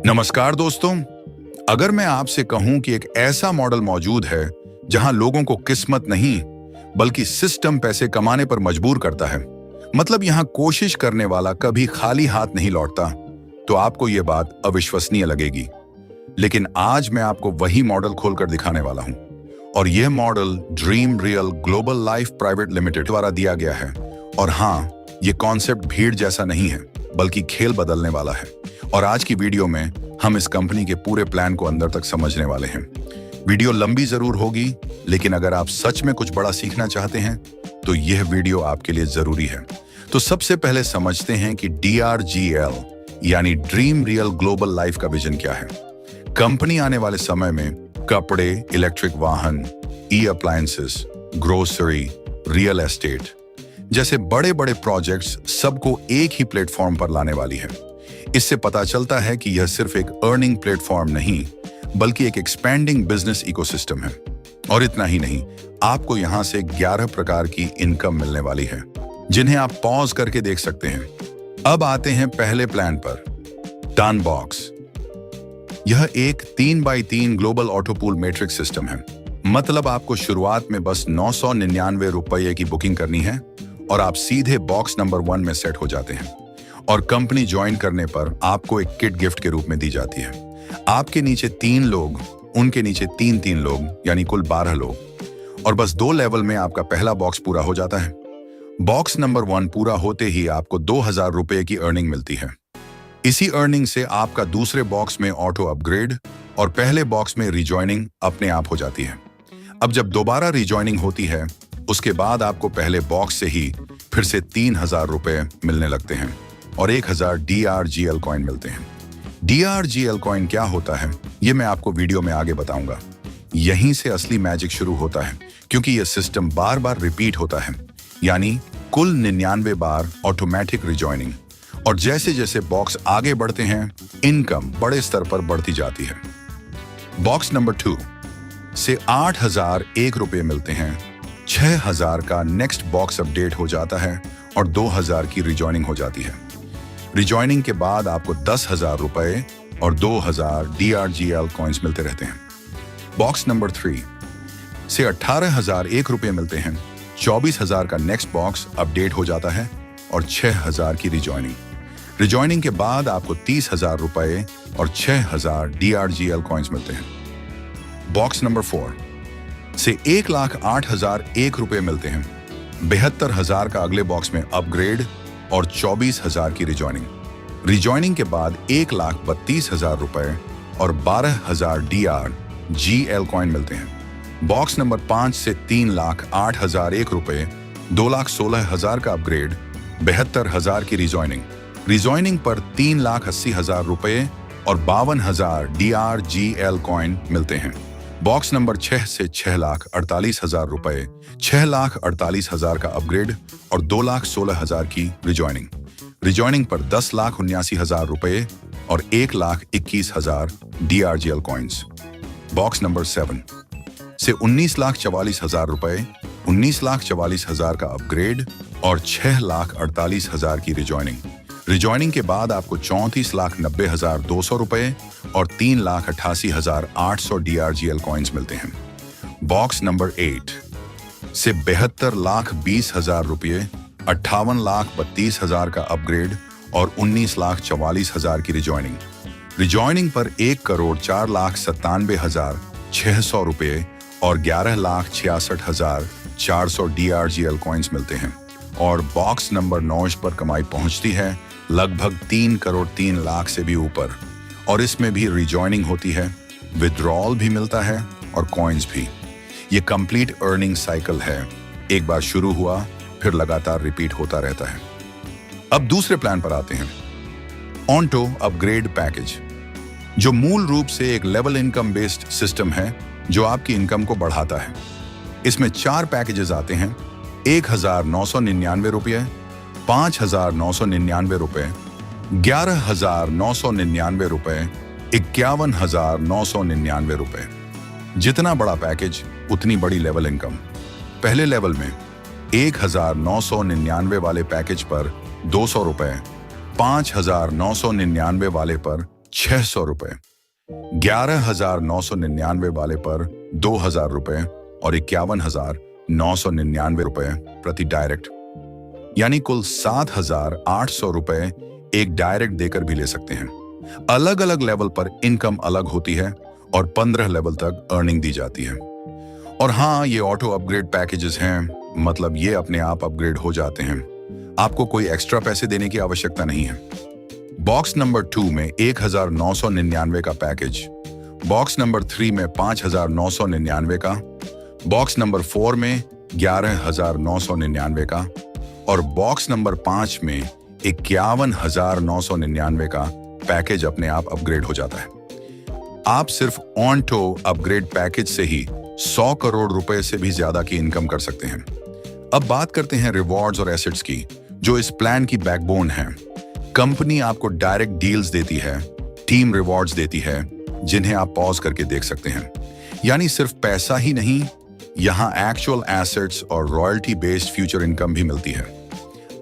नमस्कार दोस्तों। अगर मैं आपसे कहूं कि एक ऐसा मॉडल मौजूद है जहां लोगों को किस्मत नहीं बल्कि सिस्टम पैसे कमाने पर मजबूर करता है, मतलब यहां कोशिश करने वाला कभी खाली हाथ नहीं लौटता, तो आपको यह बात अविश्वसनीय लगेगी। लेकिन आज मैं आपको वही मॉडल खोलकर दिखाने वाला हूं, और यह model dream real global life private limited द्वारा दिया गया है। और हां, यह कॉन्सेप्ट भीड़ जैसा नहीं है बल्कि खेल बदलने वाला है। और आज की वीडियो में हम इस कंपनी के पूरे प्लान को अंदर तक समझने वाले हैं। वीडियो लंबी जरूर होगी, लेकिन अगर आप सच में कुछ बड़ा सीखना चाहते हैं तो यह वीडियो आपके लिए जरूरी है। तो सबसे पहले समझते हैं कि DRGL यानी ड्रीम रियल ग्लोबल लाइफ का विजन क्या है। कंपनी आने वाले समय में कपड़े, इलेक्ट्रिक वाहन, ई अप्लायंसेस, ग्रोसरी, रियल एस्टेट जैसे बड़े बड़े प्रोजेक्ट्स सबको एक ही प्लेटफॉर्म पर लाने वाली है। इससे पता चलता है कि यह सिर्फ एक अर्निंग प्लेटफॉर्म नहीं बल्कि एक एक्सपैंडिंग बिजनेस इकोसिस्टम है। और इतना ही नहीं, आपको यहां से 11 प्रकार की इनकम मिलने वाली है जिन्हें आप पॉज करके देख सकते हैं। अब आते हैं पहले प्लान पर, टन बॉक्स। यह एक 3x3 global autopool matrix system है। मतलब आपको शुरुआत में बस 999 रुपये की बुकिंग करनी है और आप सीधे बॉक्स नंबर 1 में सेट हो जाते हैं। और कंपनी ज्वाइन करने पर आपको एक किट गिफ्ट के रूप में दी जाती है। आपके नीचे 3 लोग, उनके नीचे 3 लोग, यानी कुल 12 लोग। और बस 2 लेवल में आपका पहला बॉक्स पूरा हो जाता है। बॉक्स नंबर 1 पूरा होते ही आपको 2000 रुपये की अर्निंग मिलती है। इसी अर्निंग से आपका दूसरे बॉक्स में ऑटो अपग्रेड और पहले बॉक्स में रिजॉइनिंग अपने आप हो जाती है। अब जब दोबारा रिजॉइनिंग होती है, उसके बाद आपको पहले बॉक्स से ही फिर से 3000 रुपये मिलने लगते हैं और 1000 DRGL कॉइन मिलते हैं। DRGL कॉइन क्या होता है, ये मैं आपको वीडियो में आगे बताऊंगा। यहीं से असली मैजिक शुरू होता है, क्योंकि यह सिस्टम बार बार रिपीट होता है, यानी कुल 99 बार ऑटोमेटिक रिजॉइनिंग। और जैसे जैसे बॉक्स आगे बढ़ते हैं, इनकम बड़े स्तर पर बढ़ती जाती है। बॉक्स नंबर 2 से 8001 रुपये मिलते हैं। 6000 का नेक्स्ट बॉक्स अपडेट हो जाता है और 2000 की रिजॉइनिंग हो जाती है। रिजॉइनिंग के बाद आपको 10,000 रुपये और 2000 DRGL कॉइन्स मिलते रहते हैं। बॉक्स नंबर 3 से 18,001 रुपये मिलते हैं। 24,000 का नेक्स्ट बॉक्स अपडेट हो जाता है और 6,000 की रिजॉइनिंग। रिजॉइनिंग के बाद आपको 30,000 रुपये और 6,000 DRGL कॉइन्स मिलते हैं। बॉक्स नंबर 4 से 1,08,001 रुपये मिलते हैं। 72,000 का अगले बॉक्स में अपग्रेड और 24,000 की रिजॉइनिंग। रिजॉइनिंग के बाद 1,32,000 रुपये और 12,000 DRGL कॉइन मिलते हैं। बॉक्स नंबर 5 से 3,08,001 रुपये, 2,16,000 का अपग्रेड, 72,000 की रिजॉइनिंग। रिजॉइनिंग पर 3,80,000 रुपये और 52,000 DRGL कॉइन मिलते हैं। बॉक्स नंबर 6 से 6,48,000 रुपये, 6,48,000 का अपग्रेड और 2,16,000 की रिजॉइनिंग। रिजॉइनिंग पर 10,79,000 रुपये और 1,21,000 DRGL कॉइन्स। बॉक्स नंबर 7 से 19,44,000 रुपये, 19,44,000 का अपग्रेड और 6,48,000 की रिजॉइनिंग। रिजॉइनिंग के बाद आपको 34,90,200 रुपये और 3,88,800 DRGL कॉइन्स मिलते हैं। बॉक्स नंबर 8 से 72,20,000 रुपये, 58,32,000 का अपग्रेड और 19,44,000 की रिजॉइनिंग। रिजॉइनिंग पर 1,04,97,600 रुपये और 11,66,400 DRGL कॉइन्स मिलते हैं। और बॉक्स नंबर 9 पर कमाई पहुंचती है लगभग 3,03,00,000 से भी ऊपर। और इसमें भी रिजॉइनिंग होती है, विड्रॉल भी मिलता है और कॉइन्स भी। ये कंप्लीट अर्निंग साइकिल है, एक बार शुरू हुआ फिर लगातार रिपीट होता रहता है। अब दूसरे प्लान पर आते हैं, ऑन्टो अपग्रेड पैकेज, जो मूल रूप से एक लेवल इनकम बेस्ड सिस्टम है जो आपकी इनकम को बढ़ाता है। इसमें 4 पैकेजेस आते हैं, 1,999 रुपये, 5,999 रुपये, 11,999 रुपये, 51,999 रुपये। जितना बड़ा पैकेज उतनी बड़ी लेवल इनकम। पहले लेवल में 1,999 वाले पैकेज पर 200 रुपये, 5,999 वाले पर ₹600, 11,999 वाले पर ₹2,000 और ₹51,999 प्रति डायरेक्ट, यानी कुल ₹7,800 एक डायरेक्ट देकर भी ले सकते हैं। अलग अलग लेवल पर इनकम अलग होती है और 15 लेवल तक अर्निंग दी जाती है। और हाँ, ये ऑटो अपग्रेड पैकेजेस हैं, मतलब ये अपने आप अपग्रेड हो जाते हैं, आपको कोई एक्स्ट्रा पैसे देने की आवश्यकता नहीं है। बॉक्स नंबर 2 में 1,999 का पैकेज, बॉक्स नंबर 3 में 5,999 का, बॉक्स नंबर 4 में 11,999 का और बॉक्स नंबर 5 में 51,999 का पैकेज अपने आप अपग्रेड हो जाता है। आप सिर्फ ऑनटो अपग्रेड पैकेज से ही 100 करोड़ रुपए से भी ज्यादा की इनकम कर सकते हैं। अब बात करते हैं रिवॉर्ड्स और एसेट्स की, जो इस प्लान की बैकबोन है। कंपनी आपको डायरेक्ट डील्स देती है, टीम रिवॉर्ड्स देती है, जिन्हें आप पॉज करके देख सकते हैं। यानी सिर्फ पैसा ही नहीं, यहाँ एक्चुअल एसेट्स और रॉयल्टी बेस्ड फ्यूचर इनकम भी मिलती है।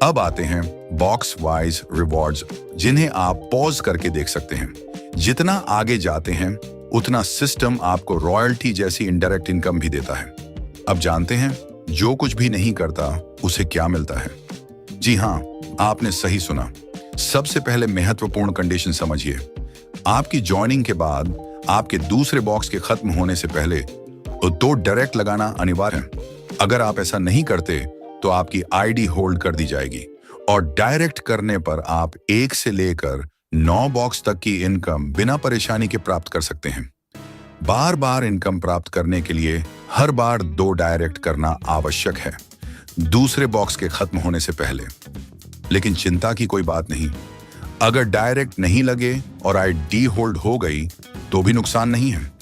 अब आते हैं बॉक्स वाइज रिवॉर्ड्स, जिन्हें आप पॉज करके देख सकते हैं। जितना आगे जाते हैं उतना सिस्टम आपको रॉयल्टी जैसी इनडायरेक्ट इनकम भी देता है। अब जानते हैं जो कुछ भी नहीं करता उसे क्या मिलता है। जी हाँ, आपने सही सुना। सबसे पहले महत्वपूर्ण कंडीशन समझिए। आपकी ज्वाइनिंग के बाद आपके दूसरे बॉक्स के खत्म होने से पहले 2 डायरेक्ट लगाना अनिवार्य है। अगर आप ऐसा नहीं करते तो आपकी आईडी होल्ड कर दी जाएगी और डायरेक्ट करने पर आप 1 से लेकर 9 बॉक्स तक की इनकम बिना परेशानी के प्राप्त कर सकते हैं। बार बार इनकम प्राप्त करने के लिए हर बार 2 डायरेक्ट करना आवश्यक है, दूसरे बॉक्स के खत्म होने से पहले। लेकिन चिंता की कोई बात नहीं, अगर डायरेक्ट नहीं लगे और आईडी होल्ड हो गई तो भी नुकसान नहीं है।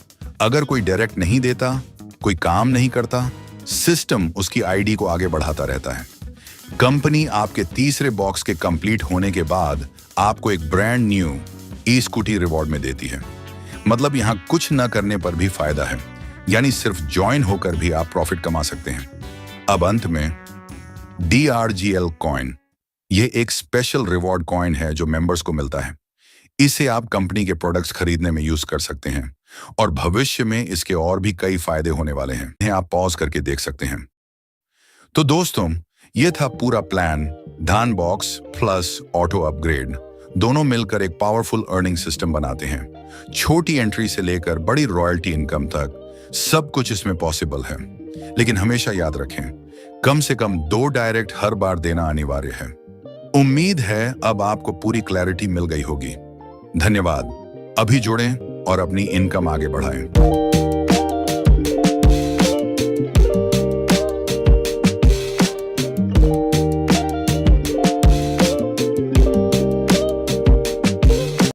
अगर कोई डायरेक्ट नहीं देता, कोई काम नहीं करता, सिस्टम उसकी आईडी को आगे बढ़ाता रहता है। कंपनी आपके तीसरे बॉक्स के कंप्लीट होने के बाद आपको एक ब्रांड न्यू ई स्कूटी रिवॉर्ड में देती है। मतलब यहाँ कुछ न करने पर भी फायदा है, यानी सिर्फ ज्वाइन होकर भी आप प्रॉफिट कमा सकते हैं। अब अंत में DRGL कॉइन, ये एक स्पेशल रिवॉर्ड कॉइन है जो मेंबर्स को मिलता है। इसे आप कंपनी के प्रोडक्ट्स खरीदने में यूज कर सकते हैं और भविष्य में इसके और भी कई फायदे होने वाले हैं, इन्हें आप पॉज करके देख सकते हैं। तो दोस्तों, ये था पूरा प्लान। धान बॉक्स प्लस ऑटो अपग्रेड दोनों मिलकर एक पावरफुल अर्निंग सिस्टम बनाते हैं। छोटी एंट्री से लेकर बड़ी रॉयल्टी इनकम तक सब कुछ इसमें पॉसिबल है। लेकिन हमेशा याद रखें, कम से कम 2 डायरेक्ट हर बार देना अनिवार्य है। उम्मीद है अब आपको पूरी क्लैरिटी मिल गई होगी। धन्यवाद। अभी जुड़ें और अपनी इनकम आगे बढ़ाएं।